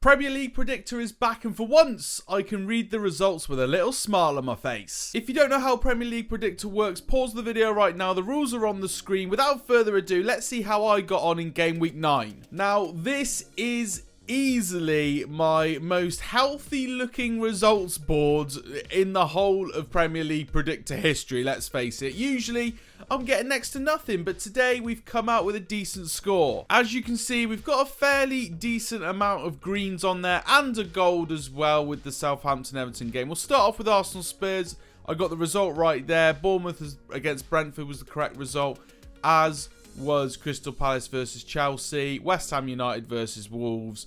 Premier League Predictor is back, and for once, I can read the results with a little smile on my face. If you don't know how Premier League Predictor works, pause the video right now. The rules are on the screen. Without further ado, let's see how I got on in Game Week 9. Now, this is easily my most healthy looking results board in the whole of Premier League Predictor history, let's face it. Usually I'm getting next to nothing, but today we've come out with a decent score. As you can see, we've got a fairly decent amount of greens on there and a gold as well with the Southampton Everton game. We'll start off with Arsenal Spurs. I got the result right there. Bournemouth against Brentford was the correct result, as was Crystal Palace versus Chelsea, West Ham United versus Wolves,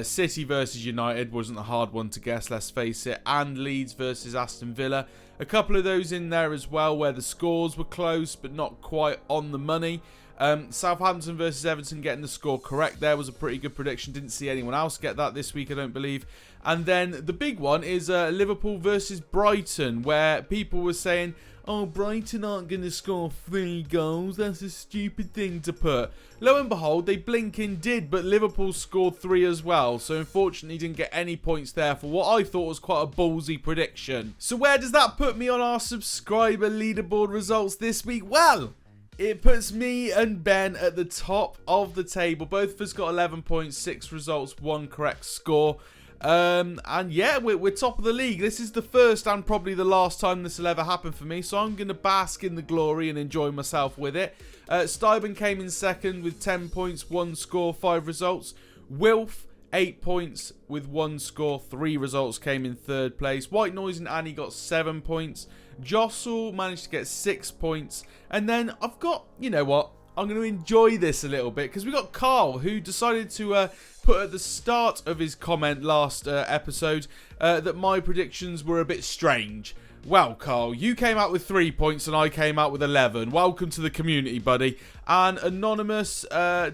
City versus United wasn't a hard one to guess, let's face it, and Leeds versus Aston Villa. A couple of those in there as well where the scores were close but not quite on the money. Southampton versus Everton getting the score correct there was a pretty good prediction. Didn't see anyone else get that this week, I don't believe. And then the big one is Liverpool versus Brighton, where people were saying, oh, Brighton aren't going to score 3 goals. That's a stupid thing to put. Lo and behold, they blinking did, but Liverpool scored 3 as well. So unfortunately, didn't get any points there for what I thought was quite a ballsy prediction. So where does that put me on our subscriber leaderboard results this week? Well, it puts me and Ben at the top of the table. Both of us got 11 points, 6 results, 1 correct score. And yeah, we're top of the league. This is the first and probably the last time this will ever happen for me, so I'm going to bask in the glory and enjoy myself with it. Stuyben came in second with 10 points, 1 score, 5 results. Wilf, 8 points with 1 score, 3 results, came in third place. White Noise and Annie got 7 points. Jossel managed to get 6 points. And then I've got, you know what, I'm going to enjoy this a little bit because we got Carl, who decided to put at the start of his comment last episode that my predictions were a bit strange. Well, Carl, you came out with 3 points and I came out with 11. Welcome to the community, buddy. And Anonymous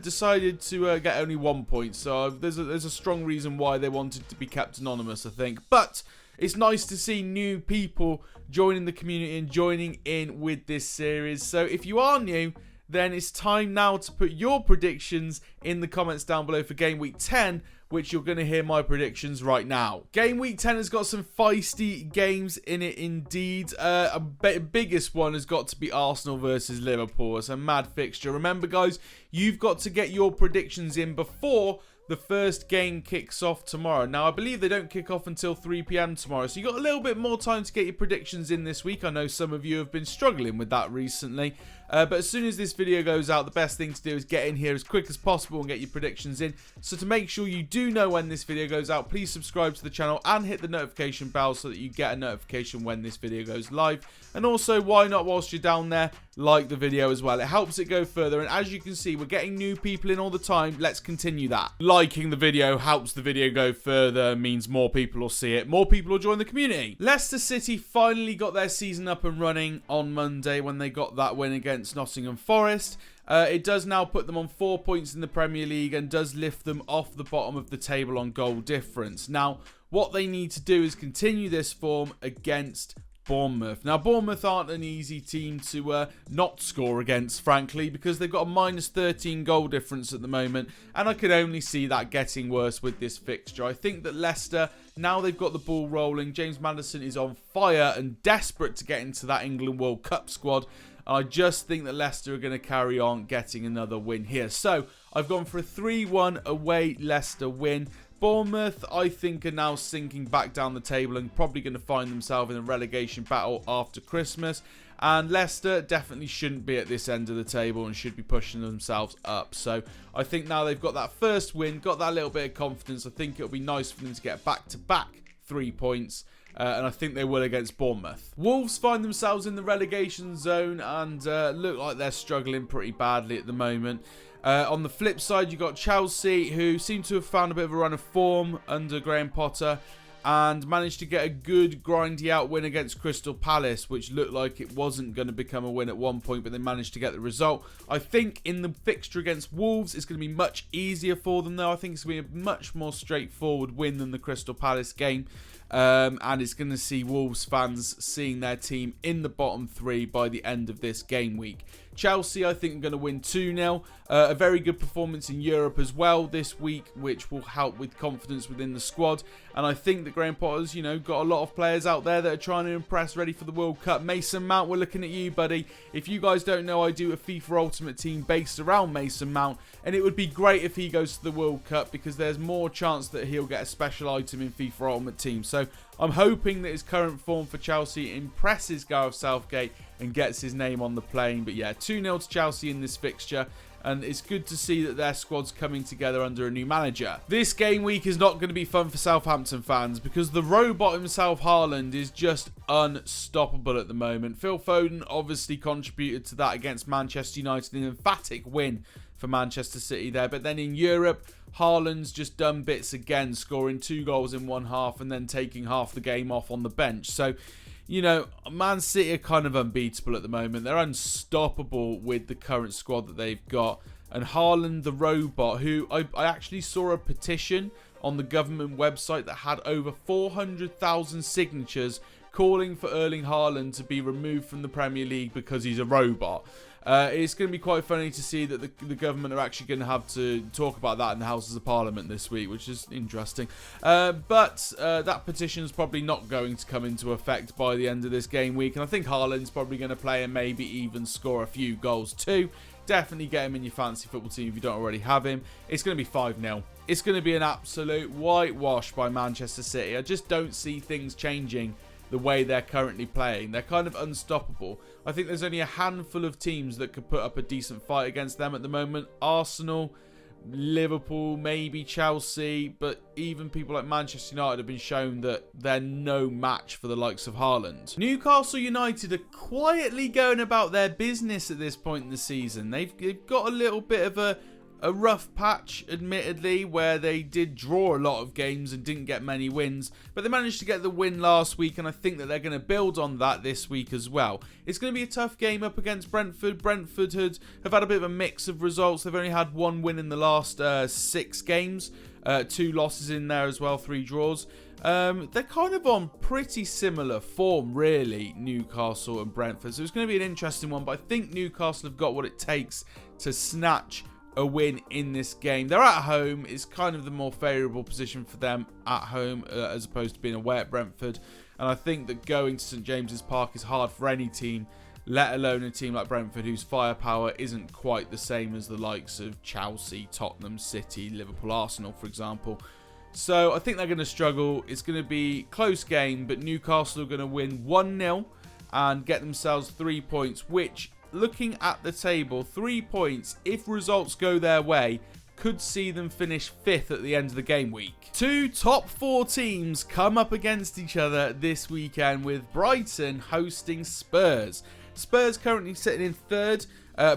decided to get only 1 point. So there's a strong reason why they wanted to be kept anonymous, I think. But it's nice to see new people joining the community and joining in with this series. So if you are new, then it's time now to put your predictions in the comments down below for Game Week 10, which you're going to hear my predictions right now. Game Week 10 has got some feisty games in it indeed. Biggest one has got to be Arsenal versus Liverpool. It's a mad fixture. Remember, guys, you've got to get your predictions in before the first game kicks off tomorrow. Now, I believe they don't kick off until 3 PM tomorrow, so you've got a little bit more time to get your predictions in this week. I know some of you have been struggling with that recently, but as soon as this video goes out, the best thing to do is get in here as quick as possible and get your predictions in. So to make sure you do know when this video goes out, please subscribe to the channel and hit the notification bell so that you get a notification when this video goes live. And also, why not, whilst you're down there, like the video as well. It helps it go further, and as you can see, we're getting new people in all the time. Let's continue that. Liking the video helps the video go further, means more people will see it, more people will join the community. Leicester City finally got their season up and running on Monday when they got that win against Nottingham Forest. It does now put them on 4 points in the Premier League and does lift them off the bottom of the table on goal difference. Now, what they need to do is continue this form against Bournemouth. Now, Bournemouth aren't an easy team to not score against, frankly, because they've got a minus 13 goal difference at the moment, and I could only see that getting worse with this fixture. I think that Leicester, now they've got the ball rolling, James Maddison is on fire and desperate to get into that England World Cup squad. I just think that Leicester are going to carry on getting another win here. So, I've gone for a 3-1 away Leicester win. Bournemouth, I think, are now sinking back down the table and probably going to find themselves in a relegation battle after Christmas. And Leicester definitely shouldn't be at this end of the table and should be pushing themselves up. So I think now they've got that first win, got that little bit of confidence, I think it'll be nice for them to get back-to-back 3 points. And I think they will against Bournemouth. Wolves find themselves in the relegation zone and look like they're struggling pretty badly at the moment. On the flip side, you got Chelsea, who seem to have found a bit of a run of form under Graham Potter and managed to get a good grindy out win against Crystal Palace, which looked like it wasn't going to become a win at one point, but they managed to get the result. I think in the fixture against Wolves, it's going to be much easier for them, though. I think it's going to be a much more straightforward win than the Crystal Palace game. And it's going to see Wolves fans seeing their team in the bottom 3 by the end of this game week. Chelsea, I think, are going to win 2-0. A very good performance in Europe as well this week, which will help with confidence within the squad. And I think that Graham Potter's, got a lot of players out there that are trying to impress, ready for the World Cup. Mason Mount, we're looking at you, buddy. If you guys don't know, I do a FIFA Ultimate Team based around Mason Mount, and it would be great if he goes to the World Cup because there's more chance that he'll get a special item in FIFA Ultimate Team. So I'm hoping that his current form for Chelsea impresses Gareth Southgate and gets his name on the plane. But yeah, 2-0 to Chelsea in this fixture. And it's good to see that their squad's coming together under a new manager. This game week is not going to be fun for Southampton fans because the robot himself, Haaland, is just unstoppable at the moment. Phil Foden obviously contributed to that against Manchester United, an emphatic win for Manchester City there. But then in Europe, Haaland's just done bits again, scoring 2 goals in one half and then taking half the game off on the bench. So, Man City are kind of unbeatable at the moment. They're unstoppable with the current squad that they've got. And Haaland, the robot, who I actually saw a petition on the government website that had over 400,000 signatures calling for Erling Haaland to be removed from the Premier League because he's a robot. It's going to be quite funny to see that the government are actually going to have to talk about that in the Houses of Parliament this week, which is interesting. But that petition is probably not going to come into effect by the end of this game week. And I think Haaland's probably going to play and maybe even score a few goals too. Definitely get him in your fantasy football team if you don't already have him. It's going to be 5-0. It's going to be an absolute whitewash by Manchester City. I just don't see things changing the way they're currently playing. They're kind of unstoppable. I think there's only a handful of teams that could put up a decent fight against them at the moment. Arsenal, Liverpool, maybe Chelsea, but even people like Manchester United have been shown that they're no match for the likes of Haaland. Newcastle United are quietly going about their business at this point in the season. They've got a little bit of a rough patch, admittedly, where they did draw a lot of games and didn't get many wins, but they managed to get the win last week, and I think that they're going to build on that this week as well. It's going to be a tough game up against Brentford. Brentford have had a bit of a mix of results. They've only had 1 win in the last 6 games, 2 losses in there as well, 3 draws. They're kind of on pretty similar form, really, Newcastle and Brentford, so it's going to be an interesting one, but I think Newcastle have got what it takes to snatch a win in this game. They're at home. It's kind of the more favourable position for them at home as opposed to being away at Brentford. And I think that going to St James's Park is hard for any team, let alone a team like Brentford whose firepower isn't quite the same as the likes of Chelsea, Tottenham, City, Liverpool, Arsenal, for example. So I think they're going to struggle. It's going to be a close game, but Newcastle are going to win 1-0 and get themselves 3 points, which, looking at the table, 3 points, if results go their way, could see them finish 5th at the end of the game week. 2 top 4 teams come up against each other this weekend, with Brighton hosting Spurs. Spurs currently sitting in 3rd,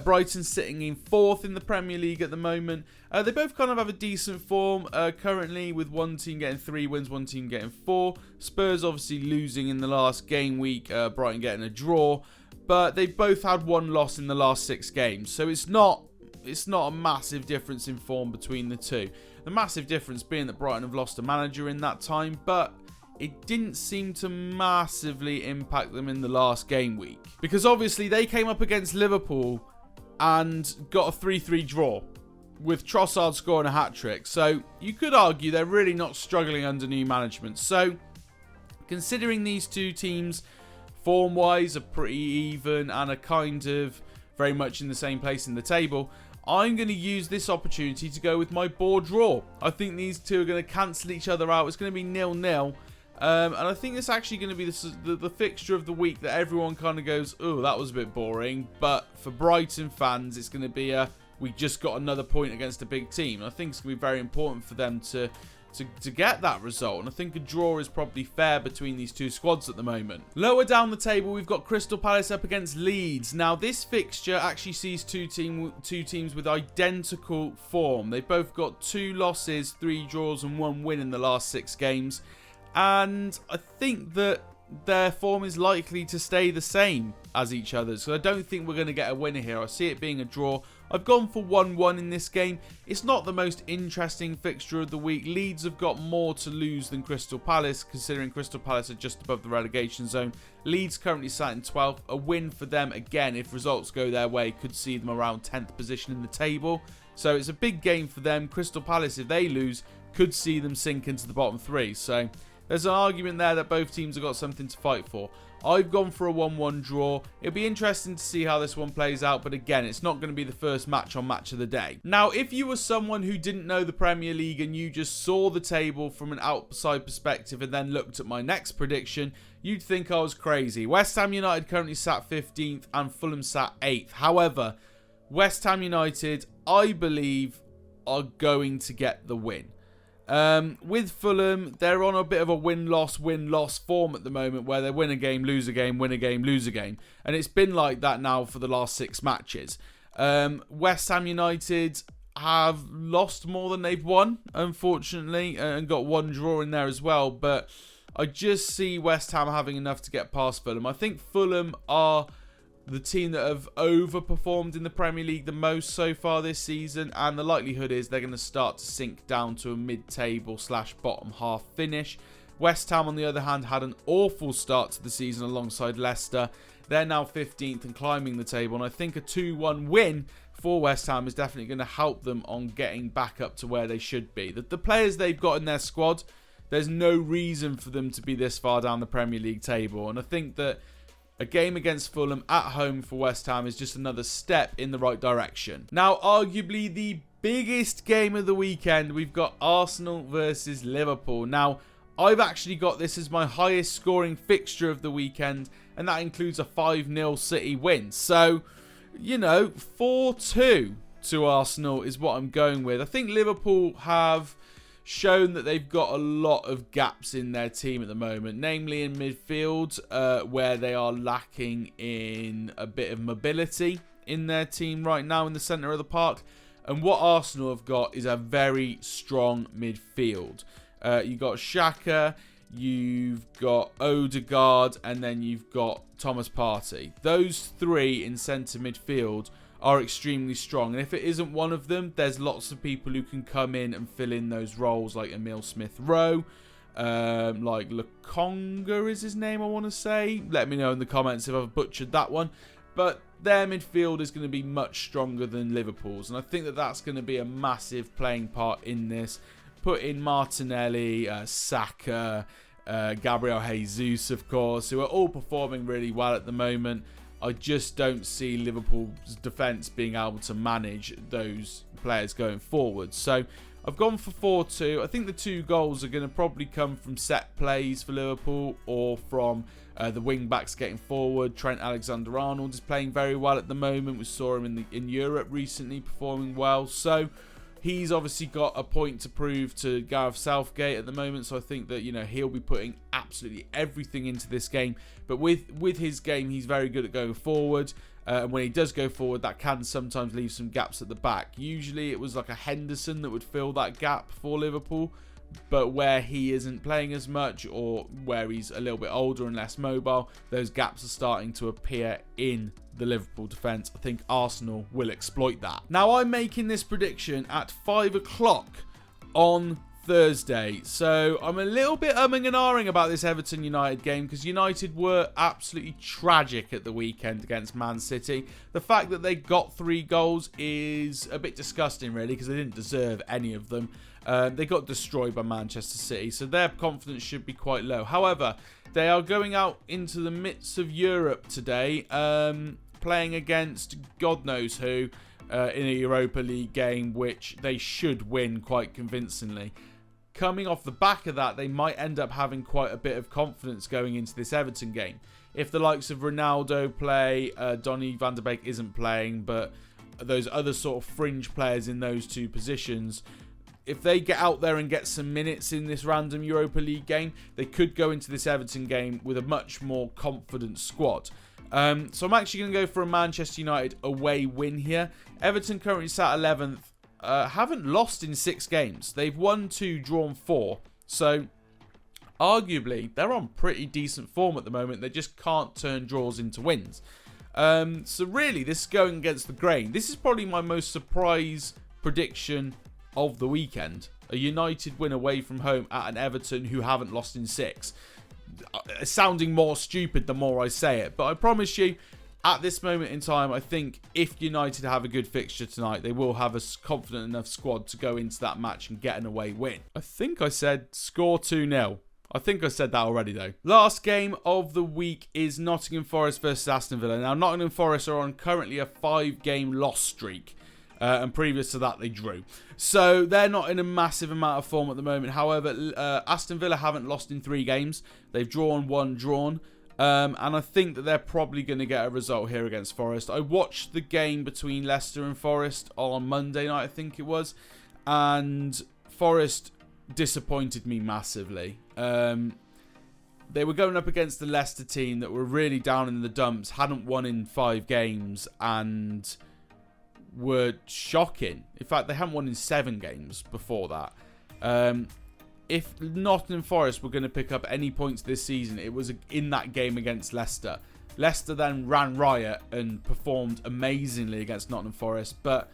Brighton sitting in 4th in the Premier League at the moment. They both kind of have a decent form currently, with one team getting 3 wins, one team getting 4. Spurs obviously losing in the last game week, Brighton getting a draw. But they've both had 1 loss in the last 6 games. So it's not a massive difference in form between the two. The massive difference being that Brighton have lost a manager in that time, but it didn't seem to massively impact them in the last game week. Because obviously they came up against Liverpool and got a 3-3 draw, with Trossard scoring a hat-trick. So you could argue they're really not struggling under new management. So considering these two teams form-wise are pretty even and are kind of very much in the same place in the table, I'm going to use this opportunity to go with my board draw. I think these two are going to cancel each other out. It's going to be 0-0. And I think it's actually going to be the fixture of the week that everyone kind of goes, oh, that was a bit boring. But for Brighton fans, it's going to be we just got another point against a big team. And I think it's going to be very important for them to get that result, and I think a draw is probably fair between these two squads at the moment. Lower down the table, we've got Crystal Palace up against Leeds. Now, this fixture actually sees two teams with identical form. They've both got 2 losses, 3 draws, and 1 win in the last 6 games. And I think that their form is likely to stay the same as each other's. So I don't think we're going to get a winner here. I see it being a draw. I've gone for 1-1 in this game. It's not the most interesting fixture of the week. Leeds have got more to lose than Crystal Palace, considering Crystal Palace are just above the relegation zone. Leeds currently sat in 12th. A win for them, again, if results go their way, could see them around 10th position in the table. So it's a big game for them. Crystal Palace, if they lose, could see them sink into the bottom 3. So there's an argument there that both teams have got something to fight for. I've gone for a 1-1 draw. It'll be interesting to see how this one plays out, but again, it's not going to be the first match on Match of the Day. Now, if you were someone who didn't know the Premier League and you just saw the table from an outside perspective and then looked at my next prediction, you'd think I was crazy. West Ham United currently sat 15th and Fulham sat 8th. However, West Ham United, I believe, are going to get the win. With Fulham, they're on a bit of a win-loss form at the moment, where they win a game, lose a game, win a game, lose a game. And it's been like that now for the last 6 matches. West Ham United have lost more than they've won, unfortunately, and got 1 draw in there as well. But I just see West Ham having enough to get past Fulham. I think Fulham are the team that have overperformed in the Premier League the most so far this season, and the likelihood is they're going to start to sink down to a mid-table / bottom half finish. West Ham, on the other hand, had an awful start to the season alongside Leicester. They're now 15th and climbing the table, and I think a 2-1 win for West Ham is definitely going to help them on getting back up to where they should be. The players they've got in their squad, there's no reason for them to be this far down the Premier League table, and I think that a game against Fulham at home for West Ham is just another step in the right direction. Now, arguably the biggest game of the weekend, we've got Arsenal versus Liverpool. Now, I've actually got this as my highest scoring fixture of the weekend, and that includes a 5-0 City win. So, you know, 4-2 to Arsenal is what I'm going with. I think Liverpool have shown that they've got a lot of gaps in their team at the moment, namely in midfield, where they are lacking in a bit of mobility in their team right now in the centre of the park. And what Arsenal have got is a very strong midfield. You've got Xhaka, you've got Odegaard, and then you've got Thomas Partey. Those 3 in centre midfield are extremely strong, and if it isn't one of them, there's lots of people who can come in and fill in those roles, like Emile Smith-Rowe, like Lokonga is his name, I want to say. Let me know in the comments if I've butchered that one. But their midfield is going to be much stronger than Liverpool's, and I think that that's going to be a massive playing part in this. Put in Martinelli, Saka, Gabriel Jesus, of course, who are all performing really well at the moment. I just don't see Liverpool's defence being able to manage those players going forward. So I've gone for 4-2. I think the 2 goals are going to probably come from set plays for Liverpool, or from the wing-backs getting forward. Trent Alexander-Arnold is playing very well at the moment. We saw him in Europe recently performing well. So he's obviously got a point to prove to Gareth Southgate at the moment, so I think that, you know, he'll be putting absolutely everything into this game. But with his game, he's very good at going forward. And when he does go forward, that can sometimes leave some gaps at the back. Usually it was like a Henderson that would fill that gap for Liverpool. But where he isn't playing as much, or where he's a little bit older and less mobile, those gaps are starting to appear in the Liverpool defence. I think Arsenal will exploit that. Now, I'm making this prediction at 5 o'clock on Thursday, so I'm a little bit umming and ahhing about this Everton United game, because United were absolutely tragic at the weekend against Man City. The fact that they got 3 goals is a bit disgusting, really, because they didn't deserve any of them. They got destroyed by Manchester City, so their confidence should be quite low. However, they are going out into the midst of Europe today, playing against God knows who in a Europa League game, which they should win quite convincingly. Coming off the back of that, they might end up having quite a bit of confidence going into this Everton game. If the likes of Ronaldo play, Donny van der Beek isn't playing, but those other sort of fringe players in those 2 positions, if they get out there and get some minutes in this random Europa League game, they could go into this Everton game with a much more confident squad. So I'm actually going to go for a Manchester United away win here. Everton currently sat 11th, haven't lost in 6 games. They've won 2, drawn 4. So arguably, they're on pretty decent form at the moment. They just can't turn draws into wins. So really, this is going against the grain. This is probably my most surprise prediction of the weekend. A United win away from home at an Everton who haven't lost in 6. Sounding more stupid the more I say it, but I promise you, at this moment in time, I think if United have a good fixture tonight, they will have a confident enough squad to go into that match and get an away win. I think I said score 2-0. I think I said that already, though. Last game of the week is Nottingham Forest versus Aston Villa. Now, Nottingham Forest are on currently a 5-game loss streak. And previous to that, they drew. So, they're not in a massive amount of form at the moment. However, Aston Villa haven't lost in 3 games. They've drawn 1 drawn. And I think that they're probably going to get a result here against Forest. I watched the game between Leicester and Forest on Monday night, I think it was. And Forest disappointed me massively. They were going up against the Leicester team that were really down in the dumps, hadn't won in 5 games, and were shocking. In fact, they hadn't won in 7 games before that. If Nottingham Forest were going to pick up any points this season, it was in that game against Leicester. Leicester then ran riot and performed amazingly against Nottingham Forest, but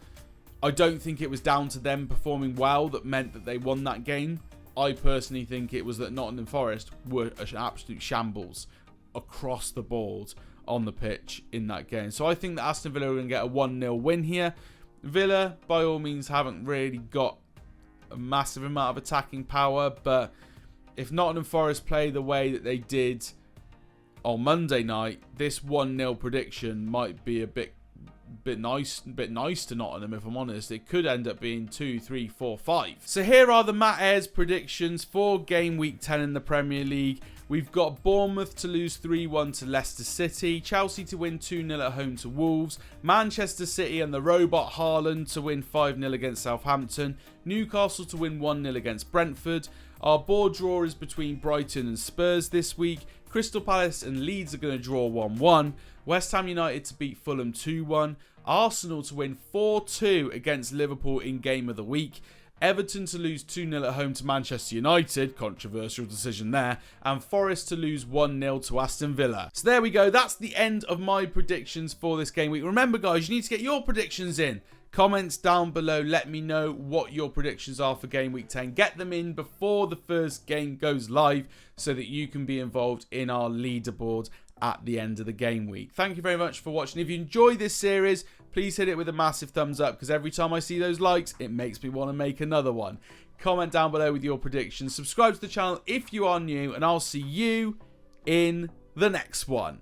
I don't think it was down to them performing well that meant that they won that game. I personally think it was that Nottingham Forest were an absolute shambles across the board on the pitch in that game. So I think that Aston Villa are going to get a 1-0 win here. Villa, by all means, haven't really got a massive amount of attacking power, but if Nottingham Forest play the way that they did on Monday night, this 1-0 prediction might be a bit nice to Nottingham, if I'm honest. It could end up being 2, 3, 4, 5. So here are the Matt Ayres predictions for game week 10 in the Premier League. We've got Bournemouth to lose 3-1 to Leicester City, Chelsea to win 2-0 at home to Wolves, Manchester City and the robot Haaland to win 5-0 against Southampton, Newcastle to win 1-0 against Brentford. Our board draw is between Brighton and Spurs this week. Crystal Palace and Leeds are going to draw 1-1. West Ham United to beat Fulham 2-1. Arsenal to win 4-2 against Liverpool in game of the week. Everton to lose 2-0 at home to Manchester United, controversial decision there, and Forest to lose 1-0 to Aston Villa. So there we go, that's the end of my predictions for this game week. Remember guys, you need to get your predictions in. Comments down below, let me know what your predictions are for game week 10. Get them in before the first game goes live so that you can be involved in our leaderboard at the end of the game week. Thank you very much for watching. If you enjoy this series, please hit it with a massive thumbs up, because every time I see those likes, it makes me want to make another one. Comment down below with your predictions. Subscribe to the channel if you are new, and I'll see you in the next one.